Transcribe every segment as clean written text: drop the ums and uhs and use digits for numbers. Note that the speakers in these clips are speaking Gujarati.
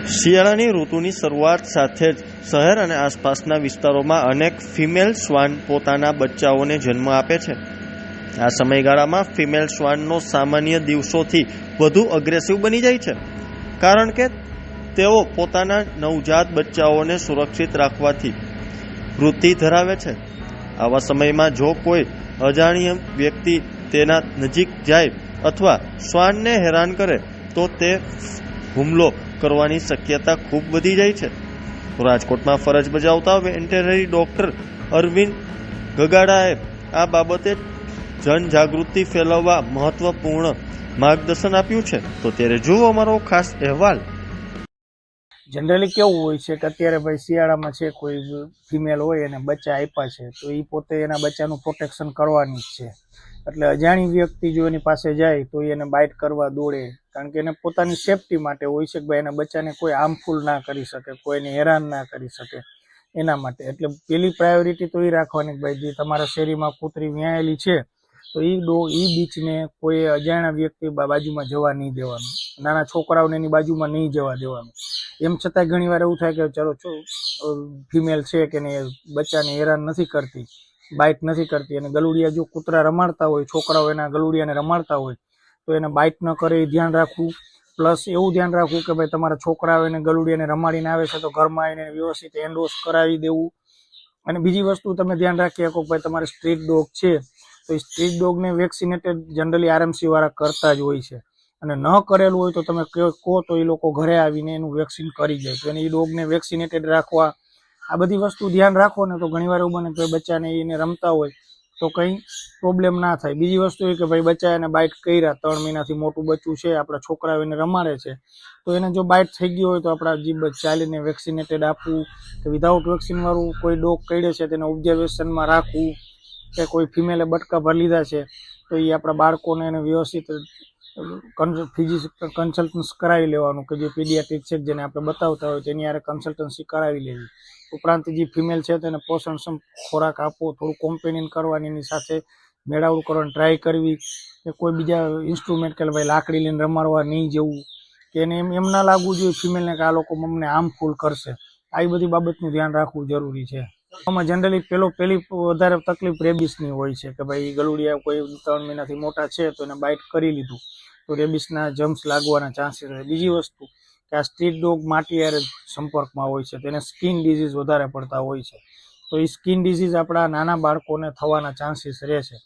શિયાળાની ઋતુની શરૂઆત સાથે જ શહેર અને આસપાસના વિસ્તારોમાં અનેક ફિમેલ શ્વાન પોતાના બચ્ચાઓને જન્મ આપે છે. આ સમયગાળામાં ફિમેલ શ્વાનનો સામાન્ય દિવસોથી વધુ અગ્રેસિવ બની જાય છે, કારણ કે તેઓ પોતાના નવજાત બચ્ચાઓને સુરક્ષિત રાખવાથી વૃત્તિ ધરાવે છે. આવા સમયમાં જો કોઈ અજાણ્ય વ્યક્તિ તેના નજીક જાય અથવા શ્વાનને હેરાન કરે તો તે હુમલો કરવાની શક્યતા ખૂબ વધી જાય છે. રાજકોટમાં ફરજ બજાવતા વેટરનરી ડોક્ટર અરવિંદ ગગાડાએ આ બાબતે જનજાગૃતિ ફેલાવવા મહત્વપૂર્ણ માર્ગદર્શન આપ્યું છે. તો ત્યારે જુઓ અમારો ખાસ અહેવાલ. જનરલી કેવું હોય છે કે અત્યારે ભાઈ શિયાળામાં છે, કોઈ ફિમેલ હોય અને બચ્ચા આપ્યા છે તો એ પોતે એના બચ્ચાનું પ્રોટેક્શન કરવાની જ છે. એટલે અજાણી વ્યક્તિ જો એની પાસે જાય તો એને બાઇટ કરવા દોડે, કારણ કે એને પોતાની સેફટી માટે હોય છે કે ભાઈ એના બચ્ચાને કોઈ હાર્મફુલ ના કરી શકે, કોઈને હેરાન ના કરી શકે એના માટે. એટલે પેલી પ્રાયોરિટી તો એ રાખવાની કે ભાઈ જે તમારા શેરીમાં કૂતરી વ્યાયેલી છે તો એ બીચને કોઈ અજાણ્યા વ્યક્તિ બાજુમાં જવા નહીં દેવાનું, નાના છોકરાઓને એની બાજુમાં નહીં જવા દેવાનું. એમ છતાં ઘણી વાર એવું થાય કે ચલો ફિમેલ છે કે ને બચ્ચાને હેરાન નથી કરતી, બાઇટ નથી કરતી, અને ગલુડિયા જો કૂતરા રમાડતા હોય, છોકરાઓ એના ગલુડિયાને રમાડતા હોય તો એને બાઇટ ન કરે એ ધ્યાન રાખવું. પ્લસ એવું ધ્યાન રાખવું કે ભાઈ તમારા છોકરાઓ એને ગલુડિયાને રમાડીને આવે છે તો ઘરમાં આવીને વ્યવસ્થિત હેન્ડ વોશ કરાવી દેવું. અને બીજી વસ્તુ તમે ધ્યાન રાખી શકો, ભાઈ તમારે સ્ટ્રીટ ડોગ છે તો એ સ્ટ્રીટ ડોગને વેક્સિનેટેડ જનરલી આરએમસી વાળા કરતા જ હોય છે, અને ન કરેલું હોય તો તમે કહો તો એ લોકો ઘરે આવીને એનું વેક્સિન કરી જાય. તો એને એ ડોગને વેક્સિનેટેડ રાખવા, આ બધી વસ્તુ ધ્યાન રાખો ને તો ઘણીવાર એવું બને કે બચ્ચાને એને રમતા હોય તો કંઈ પ્રોબ્લેમ ના થાય. બીજી વસ્તુ એ કે ભાઈ બચ્ચા એને બાઇટ કર્યા, 3 મહિનાથી મોટું બચ્ચું છે, આપણા છોકરાઓ એને રમાડે છે તો એને જો બાઇટ થઈ ગયો હોય તો આપણા જે ચાલીને વેક્સિનેટેડ આપવું, કે વિધાઉટ વેક્સિનવાળું કોઈ ડોગ કરડે છે તેને ઓબ્ઝર્વેશનમાં રાખવું, કે કોઈ ફિમેલે બટકા ભરી લીધા છે તો એ આપણા બાળકોને એને વ્યવસ્થિત કન્સલ્ટન્સ કરાવી લેવાનું, કે જે પીડિયાટ્રિક છે જેને આપણે બતાવતા હોય તેની યારે કન્સલ્ટન્સી કરાવી લેવી. ઉપરાંત જે ફિમેલ છે તેને પોષણક્ષમ ખોરાક આપવો, થોડું કોમ્પેનિયન કરવાની, એની સાથે મેળાવડું કરવાની ટ્રાય કરવી, કે કોઈ બીજા ઇન્સ્ટ્રુમેન્ટ કે ભાઈ લાકડી લઈને રમાડવા નહીં જવું, કે એને એમ ના લાગવું જોઈએ ફિમેલને કે આ લોકો અમને હાર્મફુલ કરશે. આવી બધી બાબતનું ધ્યાન રાખવું જરૂરી છે. આમાં જનરલી પેલી વધારે તકલીફ રેબિસની હોય છે, કે ભાઈ ગલુડિયા કોઈ 3 મહિનાથી મોટા છે તો એને બાઇટ કરી લીધું તો રેબિસના જમ્સ લાગવાના ચાન્સીસ હોય. બીજી વસ્તુ કે આ સ્ટ્રીટ ડોગ માટી યારે સંપર્કમાં હોય છે, તેને સ્કિન ડિઝીઝ વધારે પડતા હોય છે, તો એ સ્કિન ડિઝીઝ આપણા નાના બાળકોને થવાના ચાન્સીસ રહે છે.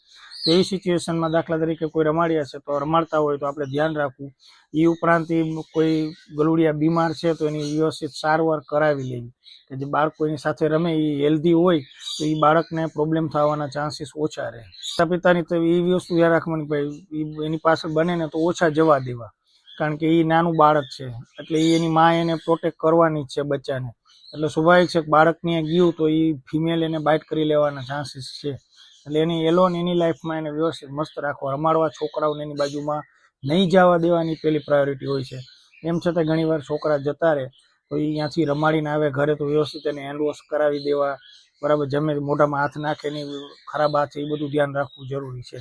તો એ સિચ્યુએશનમાં દાખલા તરીકે કોઈ રમાડ્યા છે તો રમાડતા હોય તો આપણે ધ્યાન રાખવું. એ ઉપરાંત કોઈ ગલુડિયા બીમાર છે તો એની વ્યવસ્થિત સારવાર કરાવી લેવી, કે જે બાળકો એની સાથે રમે એ હેલ્ધી હોય તો એ બાળકને પ્રોબ્લેમ થવાના ચાન્સીસ ઓછા રહે. માતા પિતાની તો એ વસ્તુ યાદ રાખવાની ભાઈ એની પાસે બને ને તો ઓછા જવા દેવા, કારણ કે એ નાનું બાળક છે એટલે એની મા એને પ્રોટેક્ટ કરવાની જ છે બચ્ચાને. એટલે સ્વાભાવિક છે કે બાળક ત્યાં ગયું તો એ ફિમેલ એને બાઇટ કરી લેવાના ચાન્સીસ છે. એટલે એની એલોન એની લાઈફમાં એને વ્યવસ્થિત મસ્ત રાખવા, રમાડવા, છોકરાઓને એની બાજુમાં નહીં જવા દેવાની પહેલી પ્રાયોરિટી હોય છે. એમ છતાં ઘણીવાર છોકરા જતા રહે તો એ ત્યાંથી રમાડીને આવે ઘરે તો વ્યવસ્થિત એને હેન્ડ વોશ કરાવી દેવા, બરાબર, જમે મોઢામાં હાથ નાખે નહીં, ખરાબ હાથ, એ બધું ધ્યાન રાખવું જરૂરી છે.